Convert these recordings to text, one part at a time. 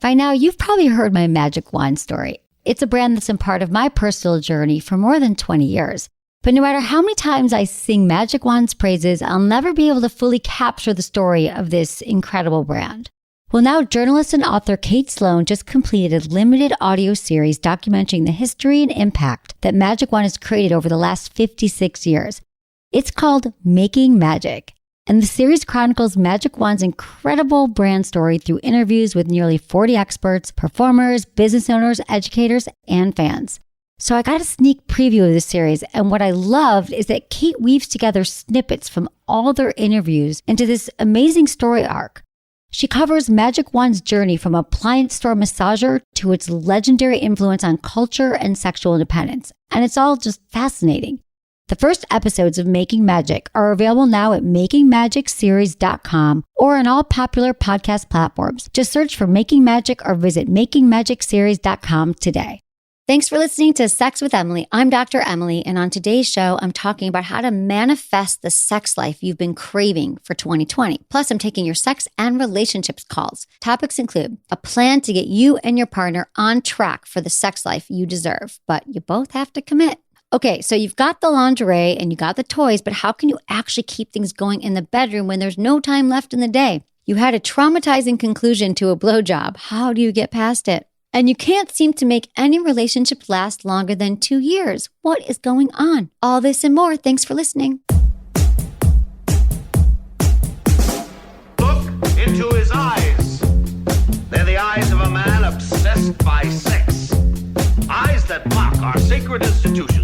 By now, you've probably heard my magic wand story. It's a brand that's been part of my personal journey for more than 20 years. But no matter how many times I sing Magic Wand's praises, I'll never be able to fully capture the story of this incredible brand. Well, now journalist and author Kate Sloan just completed a limited audio series documenting the history and impact that Magic Wand has created over the last 56 years. It's called Making Magic. And the series chronicles Magic Wand's incredible brand story through interviews with nearly 40 experts, performers, business owners, educators, and fans. So I got a sneak preview of the series, and what I loved is that Kate weaves together snippets from all their interviews into this amazing story arc. She covers Magic Wand's journey from appliance store massager to its legendary influence on culture and sexual independence, and it's all just fascinating. The first episodes of Making Magic are available now at makingmagicseries.com or on all popular podcast platforms. Just search for Making Magic or visit makingmagicseries.com today. Thanks for listening to Sex with Emily. I'm Dr. Emily, and on today's show, I'm talking about how to manifest the sex life you've been craving for 2020. Plus, I'm taking your sex and relationships calls. Topics include a plan to get you and your partner on track for the sex life you deserve, but you both have to commit. Okay, so you've got the lingerie and you got the toys, but how can you actually keep things going in the bedroom when there's no time left in the day? You had a traumatizing conclusion to a blowjob. How do you get past it? And you can't seem to make any relationship last longer than 2 years. What is going on? All this and more. Thanks for listening. Look into his eyes. They're the eyes of a man obsessed by sex. Eyes that mock our sacred institutions.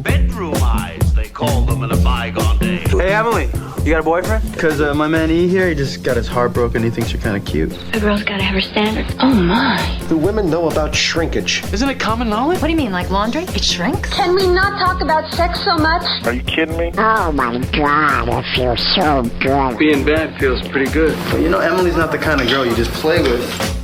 Bedroom eyes, they call them in a bygone day. Hey, Emily, you got a boyfriend? Because my man E here, he just got his heart broken. He thinks you're kind of cute. A girl's gotta have her standards. Oh my. Do women know about shrinkage? Isn't it common knowledge? What do you mean, like laundry? It shrinks? Can we not talk about sex so much? Are you kidding me? Oh my God, I feel so good. Being bad feels pretty good. But you know, Emily's not the kind of girl you just play with.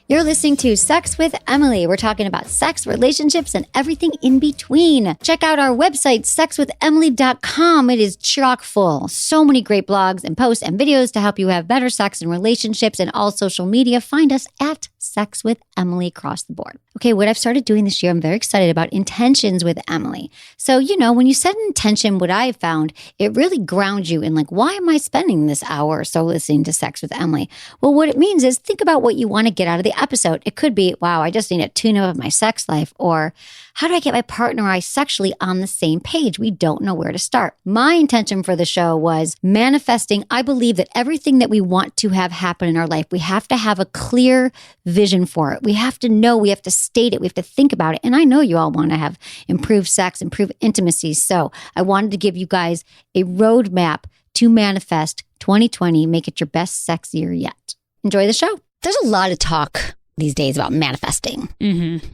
You're listening to Sex with Emily. We're talking about sex, relationships, and everything in between. Check out our website, sexwithemily.com. It is chock full. So many great blogs and posts and videos to help you have better sex and relationships, and all social media. Find us at Sex with Emily across the board. Okay, what I've started doing this year, I'm very excited about intentions with Emily. So, you know, when you set an intention, what I've found, it really grounds you in like, why am I spending this hour or so listening to Sex with Emily? Well, what it means is think about what you want to get out of the episode. It could be, wow, I just need a tune-up of my sex life, or how do I get my partner or I sexually on the same page? We don't know where to start. My intention for the show was manifesting. I believe that everything that we want to have happen in our life, we have to have a clear vision for it. We have to know, we have to state it, we have to think about it. And I know you all want to have improved sex, improved intimacy. So I wanted to give you guys a roadmap to manifest 2020, make it your best sex year yet. Enjoy the show. There's a lot of talk these days about manifesting.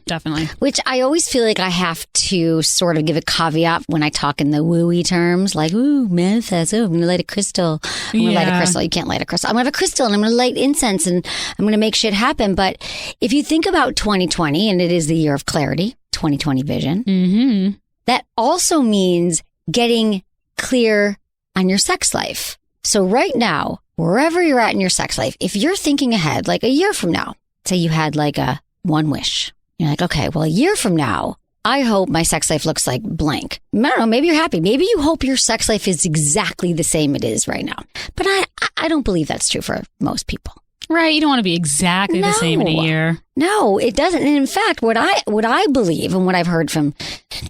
Definitely. Which I always feel like I have to sort of give a caveat when I talk in the wooey terms, like, ooh, manifest. Oh, I'm going to light a crystal. I'm going to light a crystal. You can't light a crystal. I'm going to have a crystal and I'm going to light incense and I'm going to make shit happen. But if you think about 2020, and it is the year of clarity, 2020 vision, that also means getting clear on your sex life. So right now, wherever you're at in your sex life, if you're thinking ahead, like a year from now, say you had like a one wish. You're like, okay, well, a year from now, I hope my sex life looks like blank. I don't know, maybe you're happy. Maybe you hope your sex life is exactly the same it is right now. But I don't believe that's true for most people. Right. You don't want to be exactly the same in a year. No, it doesn't. And in fact, what I believe and what I've heard from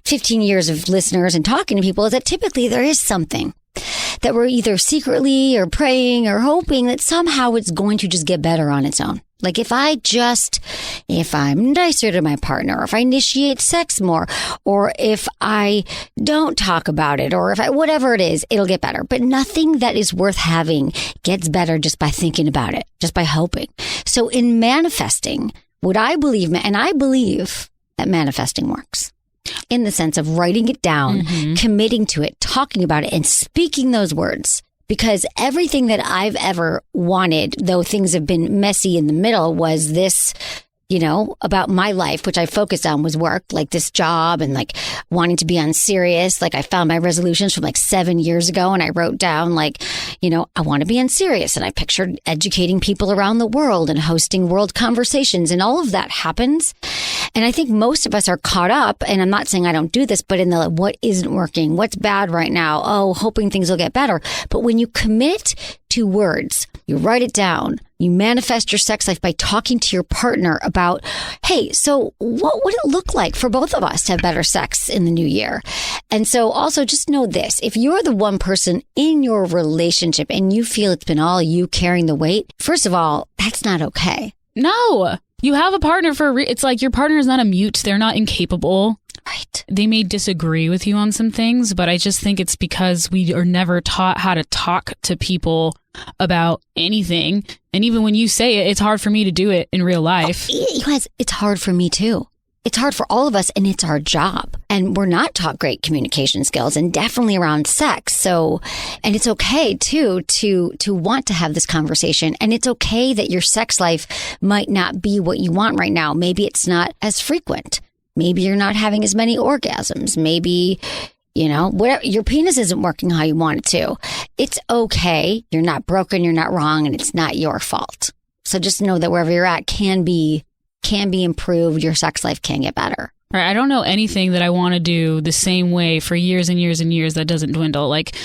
15 years of listeners and talking to people is that typically there is something that we're either secretly or praying or hoping that somehow it's going to just get better on its own. Like if I'm nicer to my partner, or if I initiate sex more, or if I don't talk about it, or whatever it is, it'll get better. But nothing that is worth having gets better just by thinking about it, just by hoping. So in manifesting, what I believe, and I believe that manifesting works in the sense of writing it down, committing to it, talking about it, and speaking those words. Because everything that I've ever wanted, though things have been messy in the middle, was this about my life, which I focused on was work, like this job and like wanting to be unserious. Like I found my resolutions from like 7 years ago and I wrote down like, I want to be unserious. And I pictured educating people around the world and hosting world conversations, and all of that happens. And I think most of us are caught up, and I'm not saying I don't do this, but in the what isn't working, what's bad right now, hoping things will get better. But when you commit to words, you write it down, you manifest your sex life by talking to your partner about, hey, so what would it look like for both of us to have better sex in the new year? And so also just know this, if you're the one person in your relationship and you feel it's been all you carrying the weight, first of all, that's not okay. No, you have a partner for it's like your partner is not a mute. They're not incapable. Right. They may disagree with you on some things, but I just think it's because we are never taught how to talk to people about anything. And even when you say it, it's hard for me to do it in real life. You guys, it's hard for me too. It's hard for all of us, and it's our job. And we're not taught great communication skills, and definitely around sex. So, and it's okay too to want to have this conversation. And it's okay that your sex life might not be what you want right now. Maybe it's not as frequent. Maybe you're not having as many orgasms. Maybe, whatever, your penis isn't working how you want it to. It's okay. You're not broken. You're not wrong. And it's not your fault. So just know that wherever you're at can be improved. Your sex life can get better. Right. I don't know anything that I want to do the same way for years and years and years that doesn't dwindle. Like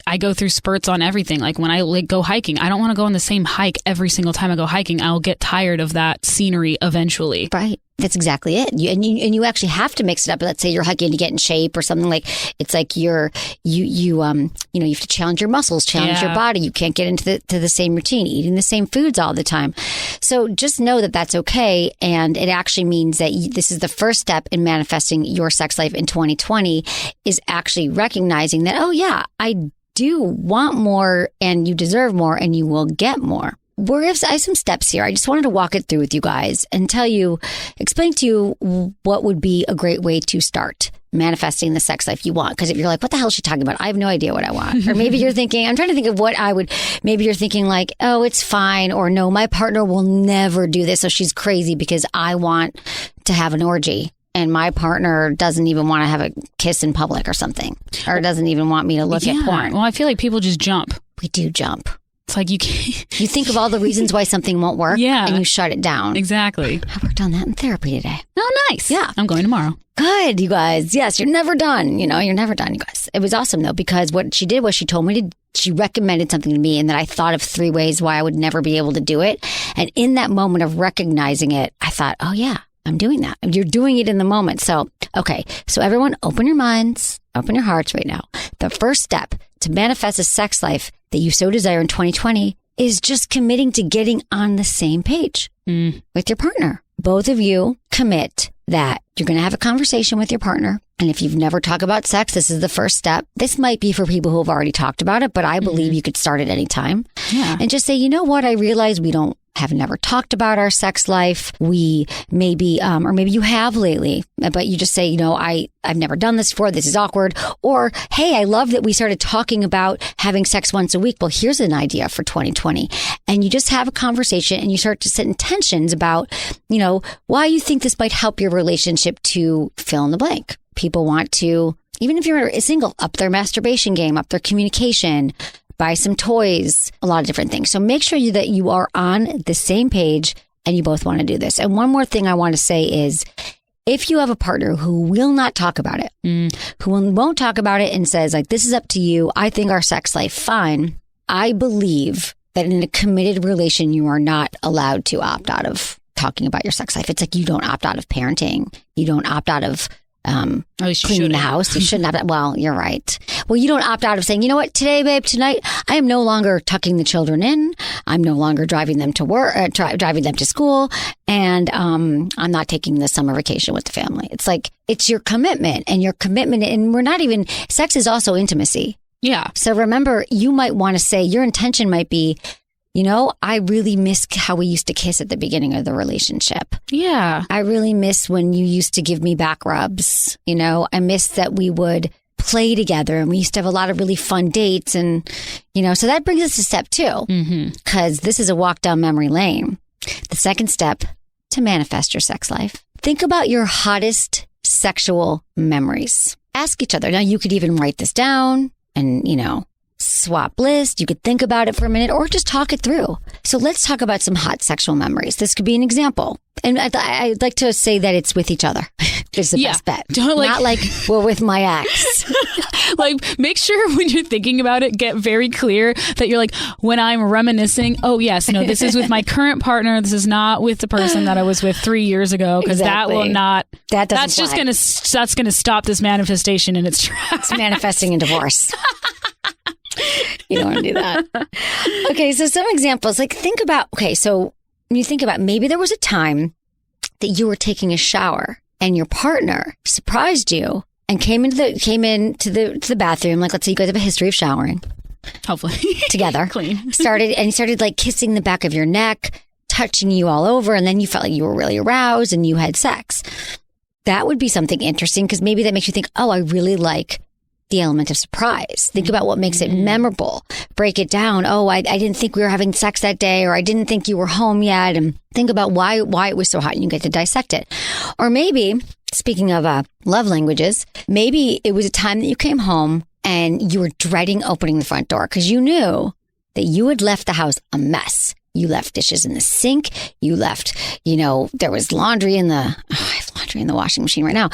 I go through spurts on everything. Like when I go hiking, I don't want to go on the same hike every single time I go hiking. I'll get tired of that scenery eventually. Right. That's exactly it. You actually have to mix it up. Let's say you're hiking to get in shape or something, like it's like you have to challenge your muscles, challenge your body. You can't get into the same routine, eating the same foods all the time. So just know that that's okay. And it actually means that this is the first step in manifesting your sex life in 2020 is actually recognizing that, oh yeah, I do want more and you deserve more and you will get more. I have some steps here. I just wanted to walk it through with you guys and explain to you what would be a great way to start manifesting the sex life you want. Because if you're like, what the hell is she talking about? I have no idea what I want. Or maybe you're thinking, I'm trying to think of maybe you're thinking like, oh, it's fine. Or no, my partner will never do this. So she's crazy because I want to have an orgy. And my partner doesn't even want to have a kiss in public or something. Or doesn't even want me to look at porn. Well, I feel like people just jump. We do jump. It's like you can't. You think of all the reasons why something won't work, and you shut it down. Exactly. I worked on that in therapy today. Oh, nice. Yeah. I'm going tomorrow. Good, you guys. Yes, you're never done. You're never done, you guys. It was awesome, though, because what she did was she recommended something to me, and that I thought of 3 ways why I would never be able to do it. And in that moment of recognizing it, I thought, oh, yeah, I'm doing that. You're doing it in the moment. So, okay. So everyone, open your minds, open your hearts right now. The first step to manifest a sex life that you so desire in 2020 is just committing to getting on the same page with your partner. Both of you commit that you're going to have a conversation with your partner. And if you've never talked about sex, this is the first step. This might be for people who have already talked about it, but I believe you could start at any time. Yeah. And just say, you know what? I realize we have never talked about our sex life. We maybe, or maybe you have lately, but you just say, I've never done this before. This is awkward. Or, hey, I love that we started talking about having sex once a week. Well, here's an idea for 2020. And you just have a conversation and you start to set intentions about, why you think this might help your relationship to fill in the blank. People want to, even if you're single, up their masturbation game, up their communication, buy some toys, a lot of different things. So make sure that you are on the same page and you both want to do this. And one more thing I want to say is, if you have a partner who will not talk about it, who won't talk about it and says like, this is up to you, I think our sex life fine, I believe that in a committed relation, you are not allowed to opt out of talking about your sex life. It's like you don't opt out of parenting. You don't opt out of cleaning the house. You shouldn't opt out. Well, you're right. Well, you don't opt out of saying, you know what, today, babe, tonight, I am no longer tucking the children in. I'm no longer driving them to work, driving them to school. And I'm not taking the summer vacation with the family. It's like, it's your commitment and sex is also intimacy. Yeah. So remember, you might want to say, your intention might be, I really miss how we used to kiss at the beginning of the relationship. Yeah. I really miss when you used to give me back rubs. I miss that we would play together and we used to have a lot of really fun dates. And, so that brings us to step 2, because this is a walk down memory lane. The second step to manifest your sex life. Think about your hottest sexual memories. Ask each other. Now, you could even write this down and, swap list. You could think about it for a minute or just talk it through. So let's talk about some hot sexual memories. This could be an example. And I'd like to say that it's with each other. It's the best bet. Not like we're with my ex. Make sure when you're thinking about it, get very clear that you're like, when I'm reminiscing, oh yes, no, this is with my current partner. This is not with the person that I was with 3 years ago, because that will not. That's gonna stop this manifestation in its tracks. It's manifesting in divorce. You don't want to do that. Okay, so some examples. Think about. Okay, so when you think about, maybe there was a time that you were taking a shower and your partner surprised you and came into the bathroom. Let's say you guys have a history of showering. Hopefully. Together. Clean. He started kissing the back of your neck, touching you all over, and then you felt like you were really aroused and you had sex. That would be something interesting, because maybe that makes you think, oh, I really like the element of surprise. Think about what makes it memorable. Break it down. Oh, I didn't think we were having sex that day, or I didn't think you were home yet. And think about why it was so hot, and you get to dissect it. Or maybe, speaking of love languages, maybe it was a time that you came home and you were dreading opening the front door because you knew that you had left the house a mess. You left dishes in the sink. You left, there was laundry in I have laundry in the washing machine right now.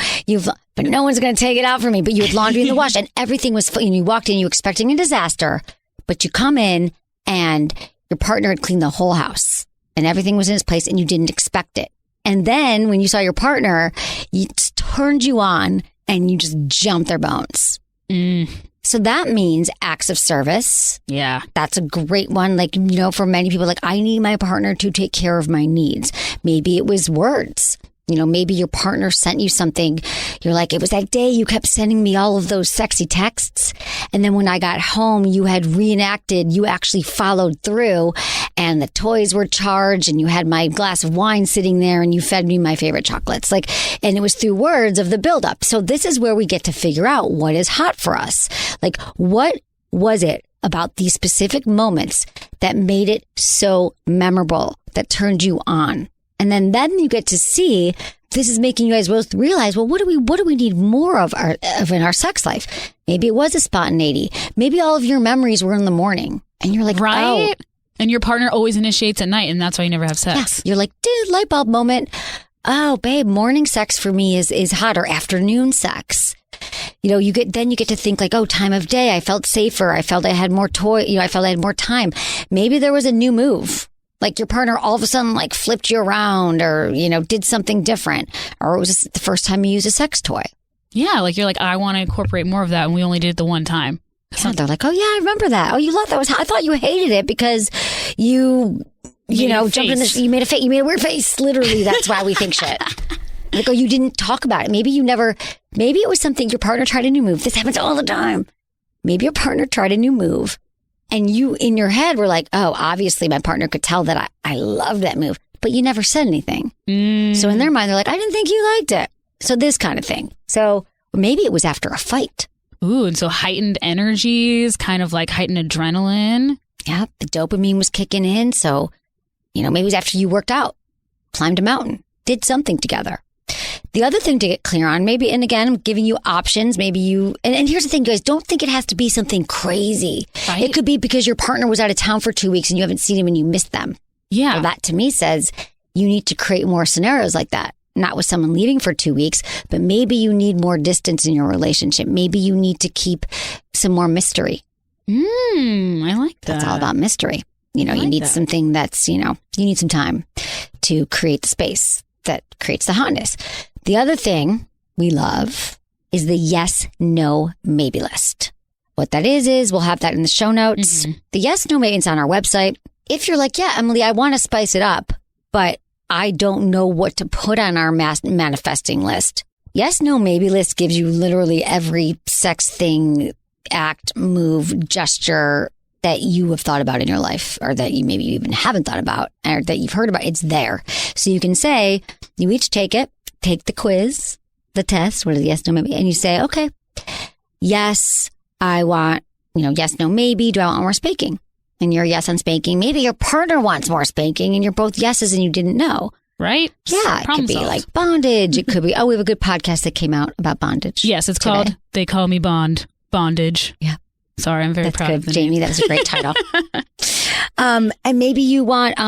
But no one's going to take it out for me. But you had laundry in the wash, and everything was full. And you walked in, you were expecting a disaster, but you come in and your partner had cleaned the whole house and everything was in its place and you didn't expect it. And then when you saw your partner, it turned you on and you just jumped their bones. So that means acts of service. Yeah. That's a great one. For many people, I need my partner to take care of my needs. Maybe it was words. Maybe your partner sent you something. You're like, it was that day you kept sending me all of those sexy texts. And then when I got home, you had reenacted, you actually followed through, and the toys were charged, and you had my glass of wine sitting there, and you fed me my favorite chocolates. And it was through words of the buildup. So this is where we get to figure out what is hot for us. What was it about these specific moments that made it so memorable, that turned you on? And then you get to see, this is making you guys both realize, well, what do we need more of in our sex life? Maybe it was a spontaneity. Maybe all of your memories were in the morning, and you're like, right? Oh. And your partner always initiates at night, and that's why you never have sex. Yeah. You're like, dude, light bulb moment. Oh, babe, morning sex for me is hot, or afternoon sex. You get to think time of day. I felt safer. I felt I had more I felt I had more time. Maybe there was a new move. Your partner all of a sudden flipped you around, or, did something different, or it was the first time you used a sex toy. Yeah. You're like, I want to incorporate more of that. And we only did it the one time. Yeah, they're like, oh yeah, I remember that. Oh, you loved that. I thought you hated it because you jumped in you made a weird face. Literally. That's why we think shit. Oh, you didn't talk about it. Maybe it was something your partner tried a new move. This happens all the time. Maybe your partner tried a new move. And you, in your head, were like, oh, obviously my partner could tell that I love that move, but you never said anything. So in their mind, they're like, I didn't think you liked it. So this kind of thing. So maybe it was after a fight. Ooh, and so heightened energies, kind of heightened adrenaline. Yeah, the dopamine was kicking in. So, maybe it was after you worked out, climbed a mountain, did something together. The other thing to get clear on, maybe, and again, I'm giving you options. Maybe and here's the thing, guys, don't think it has to be something crazy. Right. It could be because your partner was out of town for 2 weeks and you haven't seen him and you missed them. Yeah. Well, that to me says you need to create more scenarios like that. Not with someone leaving for 2 weeks, but maybe you need more distance in your relationship. Maybe you need to keep some more mystery. I like that. That's all about mystery. You need something that's, you need some time to create the space that creates the hotness. The other thing we love is the yes, no, maybe list. What that is we'll have that in the show notes. Mm-hmm. The yes, no, maybe it's on our website. If you're like, yeah, Emily, I want to spice it up, but I don't know what to put on our manifesting list. Yes, no, maybe list gives you literally every sex thing, act, move, gesture that you have thought about in your life, or that you maybe even haven't thought about, or that you've heard about. It's there. So you can say, you each take the quiz, the test, what is yes, no, maybe, and you say, okay, yes, I want, yes, no, maybe, do I want more spanking? And you're yes on spanking. Maybe your partner wants more spanking and you're both yeses and you didn't know. right? Yeah, it Problem could be solved. like bondage. It could be, we have a good podcast that came out about bondage. Yes, it's today. called They Call Me Bondage. Yeah. Sorry, I'm very That's proud good, of the Jamie. name. That was a great title. And maybe you want,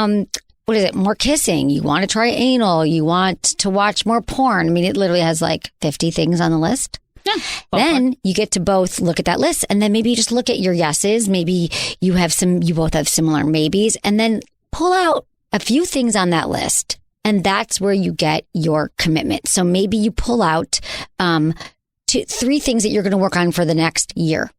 what is it? More kissing. You want to try anal. You want to watch more porn. I mean, it literally has like 50 things on the list. Yeah. Then you get to both look at that list, and then maybe you just look at your yeses. Maybe you both have similar maybes, and then pull out a few things on that list. And that's where you get your commitment. So maybe you pull out 3 things that you're going to work on for the next year.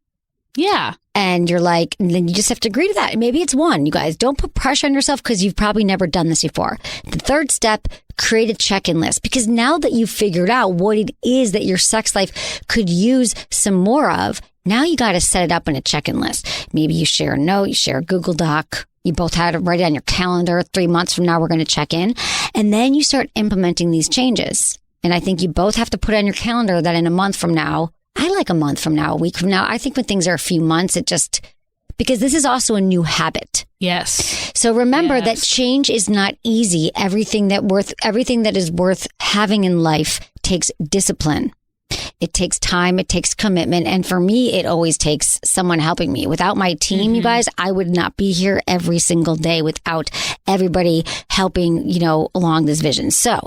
Yeah. And you're like, and then you just have to agree to that. Maybe it's 1. You guys, don't put pressure on yourself because you've probably never done this before. The third step, create a check-in list. Because now that you've figured out what it is that your sex life could use some more of, now you got to set it up in a check-in list. Maybe you share a note, you share a Google Doc. You both had to write it on your calendar. 3 months from now, we're going to check in. And then you start implementing these changes. And I think you both have to put on your calendar that in a month from now, I like a month from now, a week from now. I think when things are a few months, because this is also a new habit. Yes. So remember that change is not easy. Everything that is worth having in life takes discipline. It takes time. It takes commitment. And for me, it always takes someone helping me. Without my team, you guys, I would not be here every single day without everybody helping, along this vision. So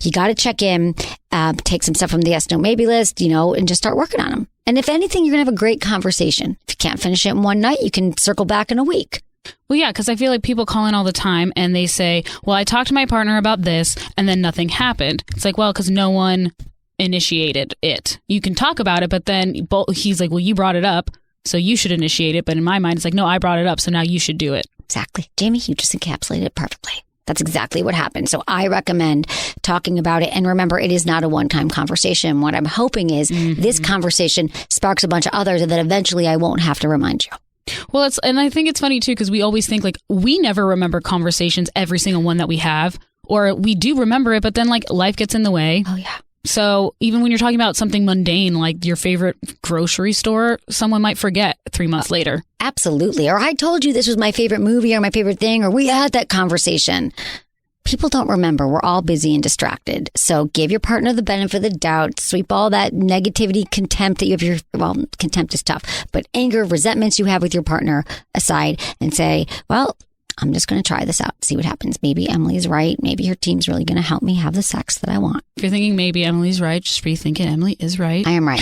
you got to check in, take some stuff from the yes, no, maybe list, and just start working on them. And if anything, you're going to have a great conversation. If you can't finish it in one night, you can circle back in a week. Well, yeah, because I feel like people call in all the time and they say, well, I talked to my partner about this and then nothing happened. It's like, well, because no one initiated it. You can talk about it, but then he's like, well, you brought it up, so you should initiate it. But in my mind, it's like, no, I brought it up, so now you should do it. Exactly. Jamie, you just encapsulated it perfectly. That's exactly what happened. So I recommend talking about it. And remember, it is not a one-time conversation. What I'm hoping is this conversation sparks a bunch of others and that eventually I won't have to remind you. Well, and I think it's funny too, because we always think like we never remember conversations, every single one that we have, or we do remember it, but then like life gets in the way. Oh, yeah. So even when you're talking about something mundane, like your favorite grocery store, someone might forget 3 months later. Absolutely. Or I told you this was my favorite movie or my favorite thing, or we had that conversation. People don't remember. We're all busy and distracted. So give your partner the benefit of the doubt. Sweep all that negativity, contempt that you have contempt is tough, but anger, resentments you have with your partner aside and say, well, I'm just going to try this out, see what happens. Maybe Emily's right. Maybe her team's really going to help me have the sex that I want. If you're thinking maybe Emily's right, just rethink it. Emily is right. I am right.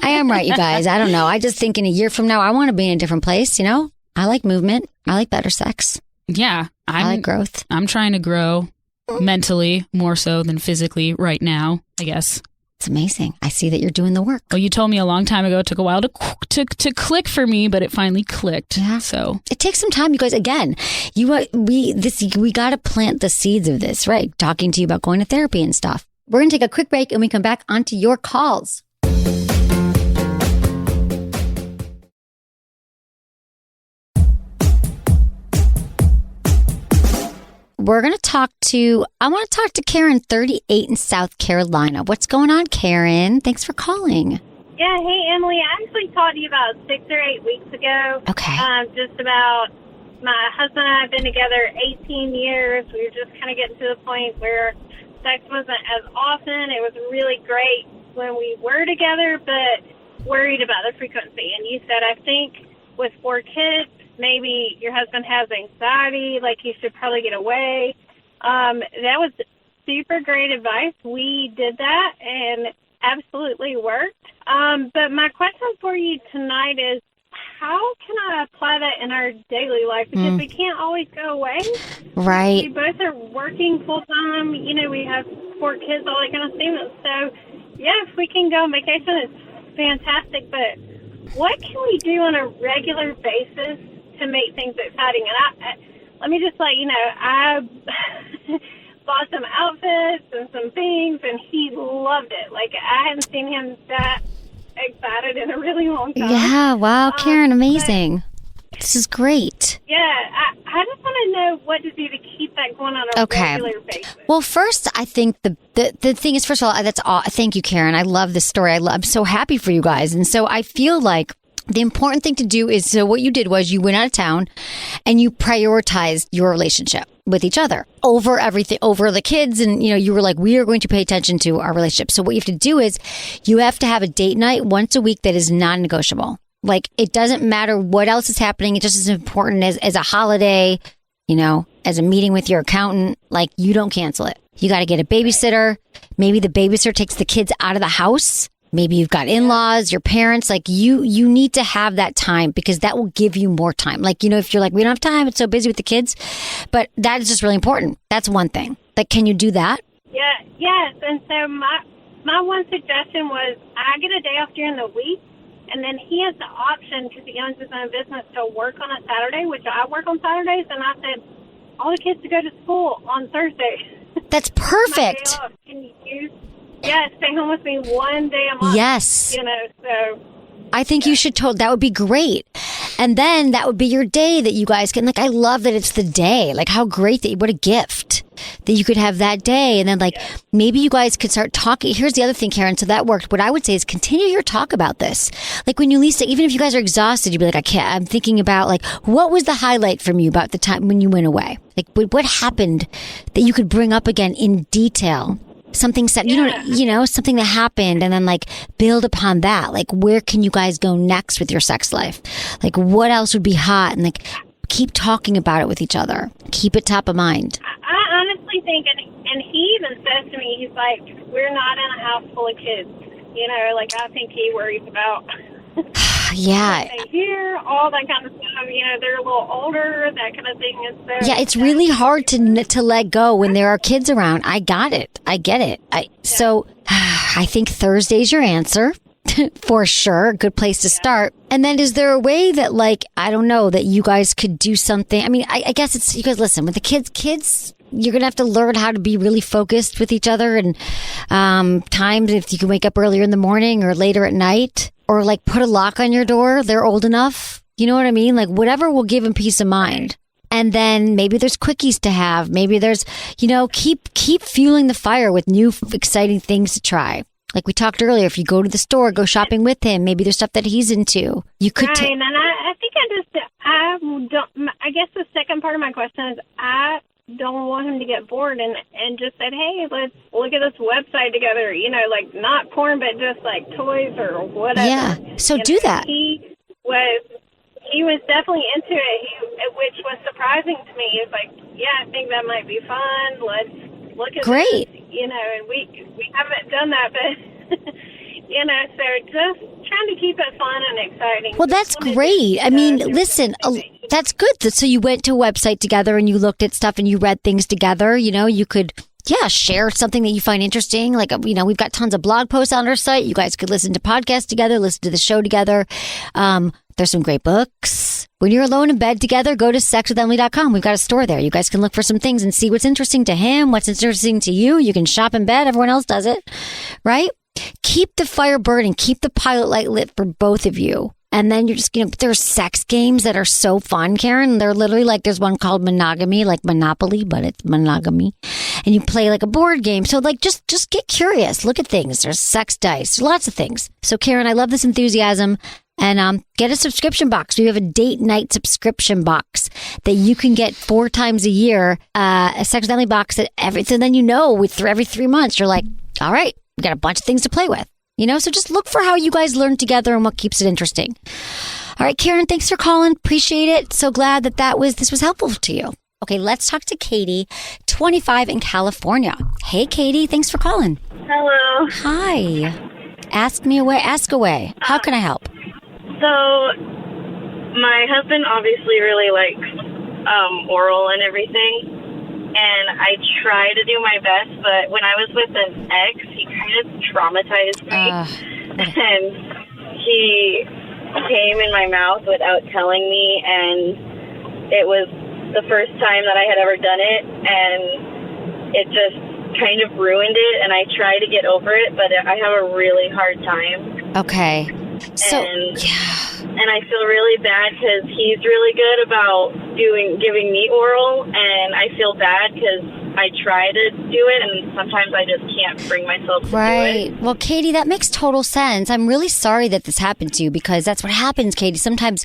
I am right, you guys. I don't know. I just think in a year from now, I want to be in a different place. I like movement. I like better sex. Yeah. I like growth. I'm trying to grow mentally more so than physically right now, I guess. It's amazing. I see that you're doing the work. Well, you told me a long time ago it took a while to click for me, but it finally clicked. Yeah. So it takes some time, you guys. Again, we got to plant the seeds of this, right? Talking to you about going to therapy and stuff. We're going to take a quick break and we come back onto your calls. I want to talk to Karen, 38 in South Carolina. What's going on, Karen? Thanks for calling. Yeah, hey, Emily. I actually talked to you about 6 or 8 weeks ago. Okay. Just about my husband and I have been together 18 years. We were just kind of getting to the point where sex wasn't as often. It was really great when we were together, but worried about the frequency. And you said, I think with 4 kids, maybe your husband has anxiety, like he should probably get away. That was super great advice. We did that and absolutely worked. But my question for you tonight is, how can I apply that in our daily life? Because we can't always go away. Right. We both are working full time. We have 4 kids, all that kind of thing. So, yeah, if we can go on vacation, it's fantastic. But what can we do on a regular basis to make things exciting? And let me just let you know, I bought some outfits and some things, and he loved it. Like, I hadn't seen him that excited in a really long time. Yeah, wow, Karen, amazing. This is great. Yeah, I just want to know what to do to keep that going on a regular basis. Well, first, I think the thing is, first of all, that's all. Thank you, Karen. I love this story. I'm so happy for you guys. And so I feel like The important thing to do is, so what you did was you went out of town and you prioritized your relationship with each other over everything, over the kids. And, you were like, we are going to pay attention to our relationship. So what you have to do is you have to have a date night once a week that is non-negotiable. Like, it doesn't matter what else is happening. It's just as important as a holiday, as a meeting with your accountant. Like, you don't cancel it. You got to get a babysitter. Maybe the babysitter takes the kids out of the house. Maybe you've got in-laws, your parents. Like, you need to have that time, because that will give you more time. Like, if you're like, we don't have time, it's so busy with the kids. But that is just really important. That's one thing. Like, can you do that? Yeah, yes. And so my one suggestion was I get a day off during the week, and then he has the option, because he owns his own business, to work on a Saturday, which I work on Saturdays. And I said, all the kids to go to school on Thursday. That's perfect. Can you stay home with me one day a month. Yes. So I think you should that would be great. And then that would be your day that you guys can, like, I love that it's the day. Like, how great what a gift that you could have that day. And then, like, maybe you guys could start talking. Here's the other thing, Karen. So that worked. What I would say is continue your talk about this. Like, when you least, even if you guys are exhausted, you'd be like, I'm thinking about, like, what was the highlight from you about the time when you went away? Like, what happened that you could bring up again in detail? Something said, something that happened, and then, like, build upon that. Like, where can you guys go next with your sex life? Like, what else would be hot? And, like, keep talking about it with each other. Keep it top of mind. I honestly think, and he even says to me, he's like, we're not in a house full of kids. Like, I think he worries about yeah. what they hear, all that kind of stuff. They're a little older, that kind of thing. And so, yeah, it's really hard to let go when there are kids around. I got it. I get it. So I think Thursday's your answer. For sure. Good place to start. And then is there a way that, like, I don't know, that you guys could do something? I mean, I guess it's, you guys, listen, with the kids, you're going to have to learn how to be really focused with each other, and times if you can wake up earlier in the morning or later at night, or, like, put a lock on your door. They're old enough. You know what I mean? Like, whatever will give them peace of mind. And then maybe there's quickies to have. Maybe there's, keep fueling the fire with new exciting things to try. Like we talked earlier, if you go to the store, go shopping with him. Maybe there's stuff that he's into. You could. Right, and I think I guess the second part of my question is I don't want him to get bored and just said, hey, let's look at this website together. Like, not porn, but just like toys or whatever. Yeah. So do that. He was definitely into it, which was surprising to me. It's like, yeah, I think that might be fun. Let's look at Great. this, and we haven't done that, but so just trying to keep it fun and exciting. Well, that's great. I mean, listen, that's good. So you went to a website together and you looked at stuff and you read things together. You could, share something that you find interesting. Like, we've got tons of blog posts on our site. You guys could listen to podcasts together, listen to the show together. There's some great books. When you're alone in bed together, go to sexwithemily.com. We've got a store there. You guys can look for some things and see what's interesting to him, what's interesting to you. You can shop in bed. Everyone else does it, right? Keep the fire burning. Keep the pilot light lit for both of you. And then you're just, there's sex games that are so fun, Karen. They're literally like, there's one called Monogamy, like Monopoly, but it's Monogamy. And you play like a board game. So, like, just get curious. Look at things. There's sex dice. There's lots of things. So, Karen, I love this enthusiasm. And get a subscription box. We have a date night subscription box that you can get 4 times a year. A Sex with Emily box that everything. Then with every 3 months, you're like, all right, we got a bunch of things to play with. So just look for how you guys learn together and what keeps it interesting. All right, Karen, thanks for calling. Appreciate it. So glad that this was helpful to you. Okay, let's talk to Katie, 25 in California. Hey, Katie, thanks for calling. Hello. Hi. Ask me away. Ask away. How can I help? So, my husband obviously really likes oral and everything, and I try to do my best, but when I was with an ex, he kind of traumatized me, and he came in my mouth without telling me, and it was the first time that I had ever done it, and it just kind of ruined it, and I try to get over it, but I have a really hard time. Okay. So, and I feel really bad because he's really good about giving me oral, and I feel bad because I try to do it, and sometimes I just can't bring myself to do it. Well, Katie, that makes total sense. I'm really sorry that this happened to you because that's what happens, Katie. Sometimes,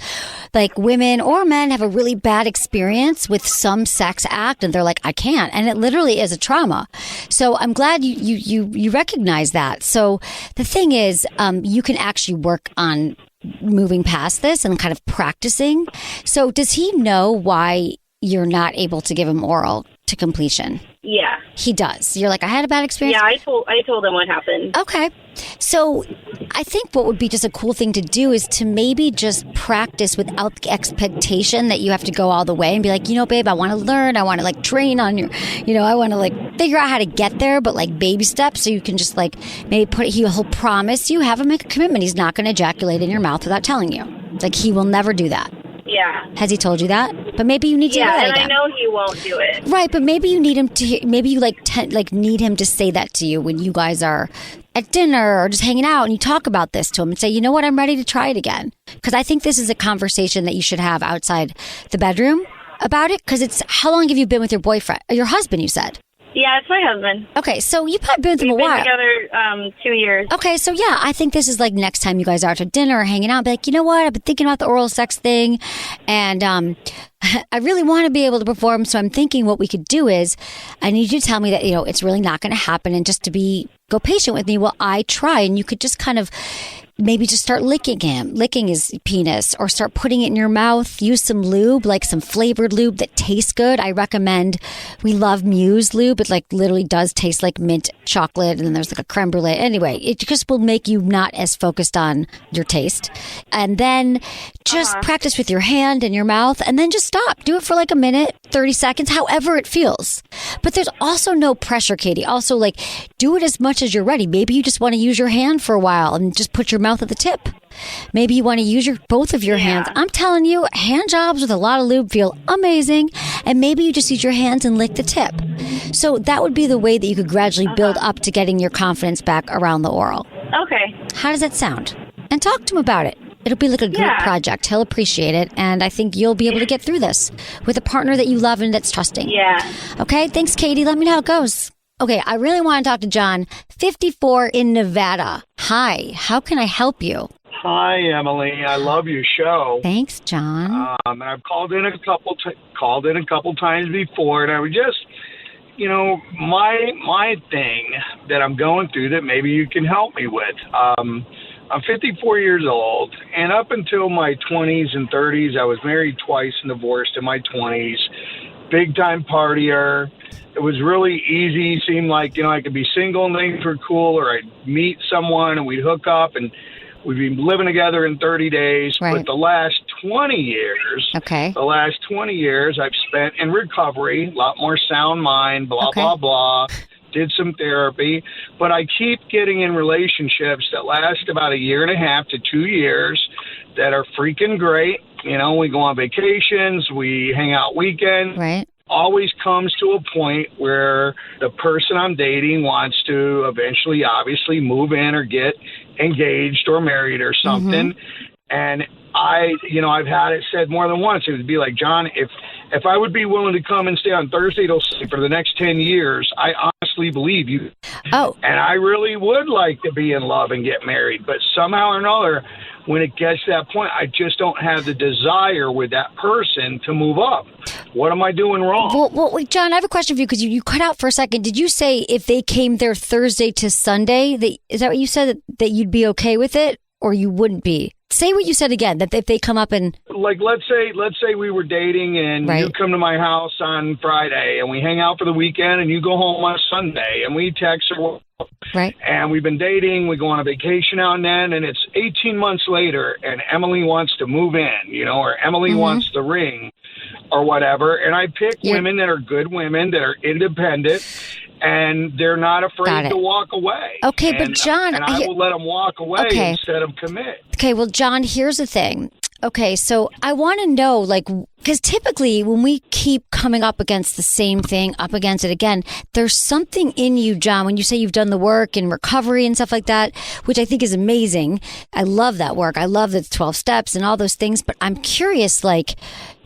like, women or men have a really bad experience with some sex act, and they're like, I can't. And it literally is a trauma. So I'm glad you recognize that. So the thing is, you can actually work on moving past this and kind of practicing. So does he know why you're not able to give him oral to completion? Yeah. He does. You're like, I had a bad experience? Yeah, I told him what happened. Okay. So I think what would be just a cool thing to do is to maybe just practice without the expectation that you have to go all the way and be like, babe, I want to learn. I want to like train on your, I want to like figure out how to get there, but like baby steps. So you can just like maybe he'll promise you, have him make a commitment. He's not going to ejaculate in your mouth without telling you. It's like he will never do that. Yeah. Has he told you that? But maybe you need to hear that again. I know he won't do it. Right, but maybe you need him to. Maybe you need him to say that to you when you guys are at dinner or just hanging out, and you talk about this to him and say, you know what, I'm ready to try it again. Because I think this is a conversation that you should have outside the bedroom about it. Because it's, how long have you been with your boyfriend, or your husband? You said. Yeah, it's my husband. Okay, so you've probably been with him a while. We've been together 2 years. Okay, so yeah, I think this is like next time you guys are out to dinner or hanging out, be like, you know what, I've been thinking about the oral sex thing, and I really want to be able to perform, so I'm thinking what we could do is, I need you to tell me that, it's really not going to happen, and just to go patient with me while I try, and you could just kind of maybe just start licking his penis, or start putting it in your mouth. Use some lube, like some flavored lube that tastes good. I recommend, we love Muse lube. It like literally does taste like mint chocolate, and then there's like a creme brulee. Anyway, it just will make you not as focused on your taste. And then just practice with your hand and your mouth, and then just stop. Do it for like a minute, 30 seconds, however it feels. But there's also no pressure, Katie. Also, like, do it as much as you're ready. Maybe you just want to use your hand for a while and just put your mouth at the tip. Maybe you want to use both of your hands. I'm telling you, hand jobs with a lot of lube feel amazing. And maybe you just use your hands and lick the tip. So that would be the way that you could gradually build up to getting your confidence back around the oral. Okay. How does that sound? And talk to him about it. It'll be like a group project. He'll appreciate it. And I think you'll be able to get through this with a partner that you love and that's trusting. Yeah. Okay. Thanks, Katie. Let me know how it goes. Okay. I really want to talk to John, 54 in Nevada. Hi. How can I help you? Hi, Emily. I love your show. Thanks, John. And I've called in a couple times before, and I was just, my thing that I'm going through that maybe you can help me with. I'm 54 years old, and up until my 20s and 30s, I was married twice and divorced in my 20s. Big time partier. It was really easy. Seemed like, I could be single and things were cool, or I'd meet someone and we'd hook up, and we'd be living together in 30 days. Right. But the last 20 years, I've spent in recovery, a lot more sound mind, blah, blah, blah. Did some therapy, but I keep getting in relationships that last about a year and a half to 2 years that are freaking great. We go on vacations, we hang out weekends. Right. Always comes to a point where the person I'm dating wants to eventually obviously move in or get engaged or married or something. And I've had it said more than once. It would be like, John, if I would be willing to come and stay on Thursday till for the next 10 years, I honestly believe you. Oh. And I really would like to be in love and get married. But somehow or another, when it gets to that point, I just don't have the desire with that person to move up. What am I doing wrong? Well, wait, John, I have a question for you because you cut out for a second. Did you say if they came there Thursday to Sunday, is that what you said, that you'd be okay with it, or you wouldn't be? Say what you said again, that if they come up and... Like, let's say we were dating and you come to my house on Friday and we hang out for the weekend and you go home on Sunday and we text or... Right. And we've been dating, we go on a vacation now and then, and it's 18 months later and Emily wants to move in, or Emily wants the ring or whatever. And I pick women that are good women, that are independent, and they're not afraid to walk away. Okay, but John... And I will let them walk away instead of commit. Okay, well, John, here's the thing. Okay, so I want to know, like, Because typically when we keep coming up against the same thing, up against it again, there's something in you, John, when you say you've done the work in recovery and stuff like that, which I think is amazing. I love that work. I love the 12 steps and all those things. But I'm curious, like,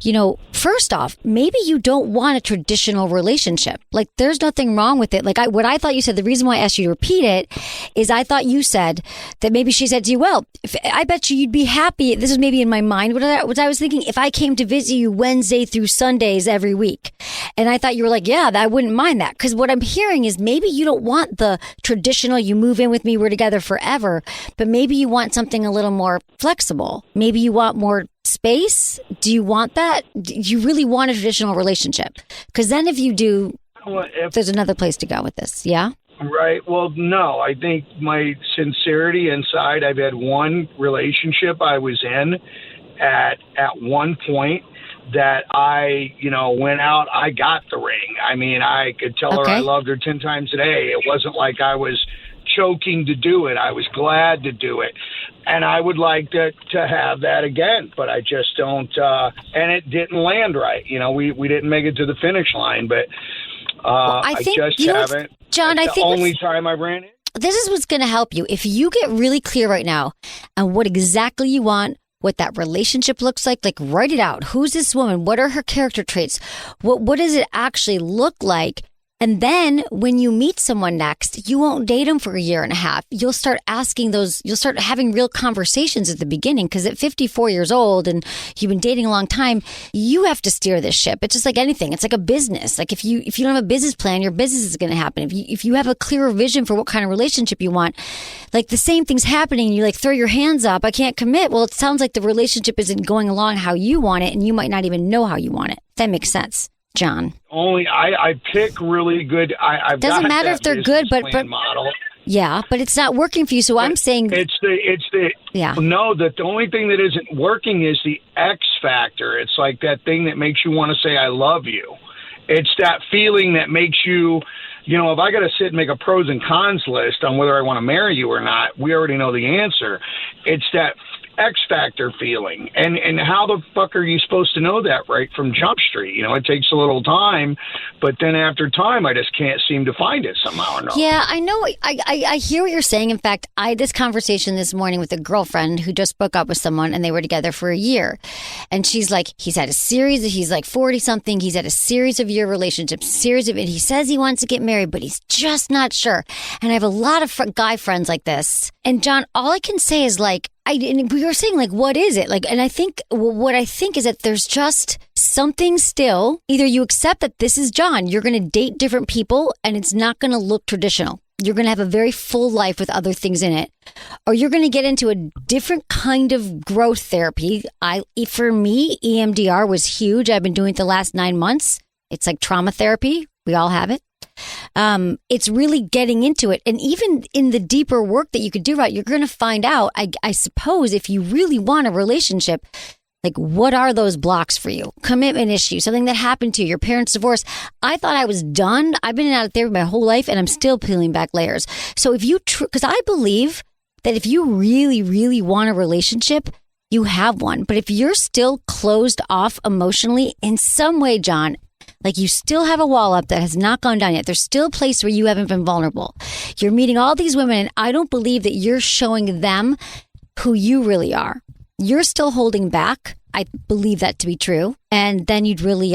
you know, first off, maybe you don't want a traditional relationship. Like, there's nothing wrong with it. Like, what I thought you said, the reason why I asked you to repeat it is I thought you said that maybe she said to you, well, I bet you'd be happy. This is maybe in my mind. What I was thinking, if I came to visit you Wednesday through Sundays every week. And I thought you were like, yeah, I wouldn't mind that. Because what I'm hearing is maybe you don't want the traditional, you move in with me, we're together forever. But maybe you want something a little more flexible. Maybe you want more space. Do you want that? Do you really want a traditional relationship? Because then if you do, there's another place to go with this. Yeah? Right. Well, no, I think my sincerity inside, I've had one relationship I was in at one point that I, went out, I got the ring. I mean, I could tell her I loved her 10 times a day. It wasn't like I was choking to do it. I was glad to do it. And I would like to have that again, but I just don't, and it didn't land right. We didn't make it to the finish line, but I just haven't. John, I think the only time I ran it. This is what's going to help you. If you get really clear right now on what exactly you want, what that relationship looks like write it out. Who's this woman? What are her character traits? What does it actually look like? And then when you meet someone next, you won't date them for a year and a half. You'll start you'll start having real conversations at the beginning, because at 54 years old and you've been dating a long time, you have to steer this ship. It's just like anything. It's like a business. Like if you don't have a business plan, your business is going to happen. If you have a clearer vision for what kind of relationship you want, like the same thing's happening, you like throw your hands up, I can't commit. Well, it sounds like the relationship isn't going along how you want it, and you might not even know how you want it. That makes sense, John. Only I pick really good. I've doesn't got matter that if they're business good, but model. Yeah, but it's not working for you. So I'm saying it's the yeah. No, the only thing that isn't working is the X factor. It's like that thing that makes you want to say I love you. It's that feeling that makes you, if I got to sit and make a pros and cons list on whether I want to marry you or not, we already know the answer. It's that X factor feeling. And how the fuck are you supposed to know that right from Jump Street? It takes a little time, but then after time, I just can't seem to find it somehow or another. Yeah, I know. I hear what you're saying. In fact, I had this conversation this morning with a girlfriend who just broke up with someone, and they were together for a year. And she's like, he's like 40 something. He's had a series of year relationships, and he says he wants to get married, but he's just not sure. And I have a lot of guy friends like this. And John, all I can say is and we were saying, what is it? And I think what I think is that there's just something still. Either you accept that this is John, you're going to date different people, and it's not going to look traditional. You're going to have a very full life with other things in it. Or you're going to get into a different kind of growth therapy. For me, EMDR was huge. I've been doing it the last 9 months. It's like trauma therapy. We all have it. It's really getting into it. And even in the deeper work that you could do, right, you're going to find out, I suppose, if you really want a relationship, what are those blocks for you? Commitment issue, something that happened to you, your parents' divorce. I thought I was done. I've been out of therapy my whole life, and I'm still peeling back layers. So if you, because I believe that if you really, really want a relationship, you have one. But if you're still closed off emotionally in some way, John, you still have a wall up that has not gone down yet. There's still a place where you haven't been vulnerable. You're meeting all these women, and I don't believe that you're showing them who you really are. You're still holding back. I believe that to be true. And then you'd really,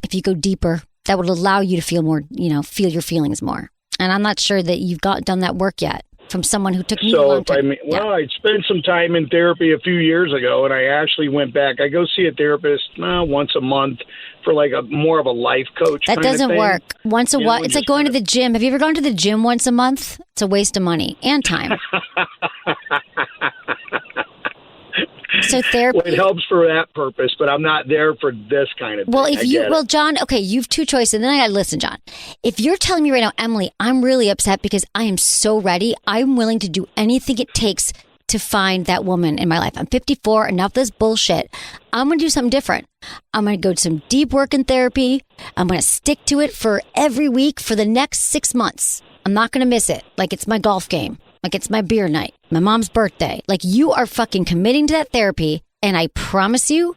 if you go deeper, that would allow you to feel more, feel your feelings more. And I'm not sure that you've done that work yet from someone who took me a long time. I spent some time in therapy a few years ago, and I actually went back. I go see a therapist once a month for more of a life coach. That doesn't work. Once a while, it's like going to the gym. Have you ever gone to the gym once a month? It's a waste of money and time. So therapy. Well, it helps for that purpose, but I'm not there for this kind of thing. Well, John, okay, you've two choices. And then I got to listen, John. If you're telling me right now, Emily, I'm really upset because I am so ready. I'm willing to do anything it takes to find that woman in my life. I'm 54, enough of this bullshit. I'm going to do something different. I'm going to go to some deep work in therapy. I'm going to stick to it for every week for the next 6 months. I'm not going to miss it. Like it's my golf game. Like it's my beer night, my mom's birthday. You are fucking committing to that therapy. And I promise you,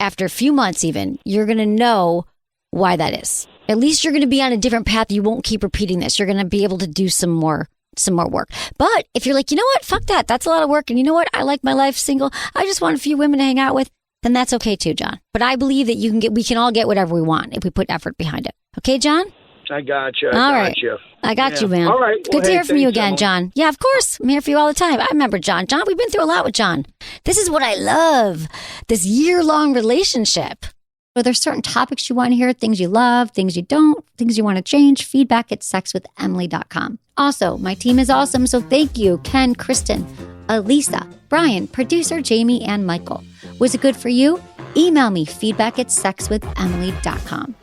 after a few months even, you're going to know why that is. At least you're going to be on a different path. You won't keep repeating this. You're going to be able to do some more work. But if you're like, you know what, fuck that. That's a lot of work. And you know what? I like my life single. I just want a few women to hang out with. Then that's okay too, John. But I believe that we can all get whatever we want if we put effort behind it. Okay, John? I got you. All right. I got you, man. All right. It's good to hear from you again, John. Yeah, of course. I'm here for you all the time. I remember John. John, we've been through a lot with John. This is what I love. This year-long relationship. So there's certain topics you want to hear, things you love, things you don't, things you want to change. Feedback at sexwithemily.com. Also, my team is awesome, so thank you, Ken, Kristen, Elisa, Brian, producer Jamie, and Michael. Was it good for you? Email me, feedback at sexwithemily.com.